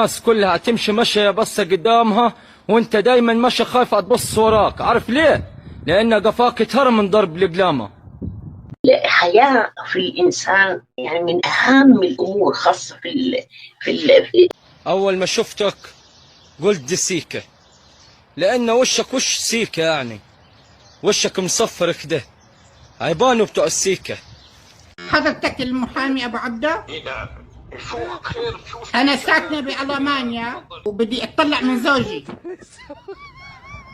الناس كلها تمشي مشي بصة قدامها، وانت دايما ماشي خايف تبص وراك. عارف ليه؟ لان قفاك اتهرم من ضرب القلامة. الحياة في الإنسان يعني من أهم الأمور، خاصة في اول ما شفتك قلت دي سيكة، لان وشك وش سيكة، يعني وشك مصفر كده، عيبانه بتوع السيكة. حضرتك المحامي ابو عبده؟ شو خير؟ شو انا ساكنه بالمانيا وبدي اطلع من زوجي.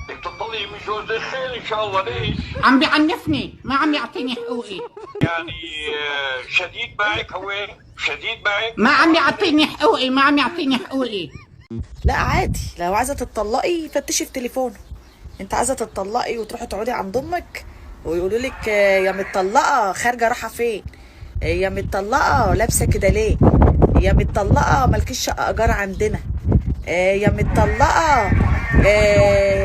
بدك تطلعي من جوزك؟ خير ان شاء الله. ليش؟ عم بعنفني، ما عم يعطيني حقوقي. يعني شديد معك؟ هو شديد معك؟ ما عم يعطيني حقوقي، ما عم يعطيني حقوقي. لا عادي، لو عايزه تتطلقي فتشي في تليفونه. انت عايزه تتطلقي وتروحي تقعدي عند امك ويقولوا لك يا متطلقه خارجه رايحه فين، يا متطلقه لابسه كده ليه، يا متطلقه مالكيش شقه ايجار عندنا، يا متطلقه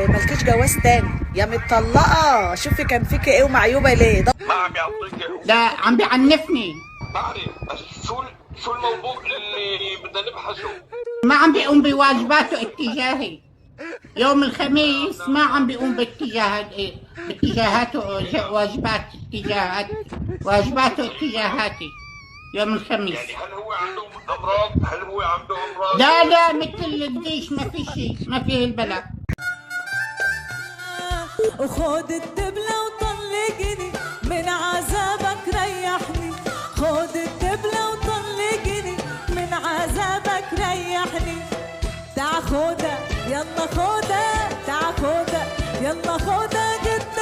مالكيش جواز تاني، يا متطلقه شوفي كان فيكي ايه ومعيوبه ليه. ما عم يعطيك؟ لا عم بعنفني. بعرف، بس شو الموضوع اللي بدنا نبحثه؟ ما عم بيقوم بواجباته اتجاهي. يوم الخميس ما عم بيقوم باتجاهاته، واجباته اتجاهاتي يوم الخميس. يعني هل هو عنده امراض؟ هل هو عنده امراض؟ لا مثل الديش، ما في شيء، ما فيه البلاء. وخد الدبلة وطلقني من عذابك ريحني، خد الدبلة وطلقني من عذابك ريحني. تعا خدها يلا خدها، تعا خدها يلا خدها جد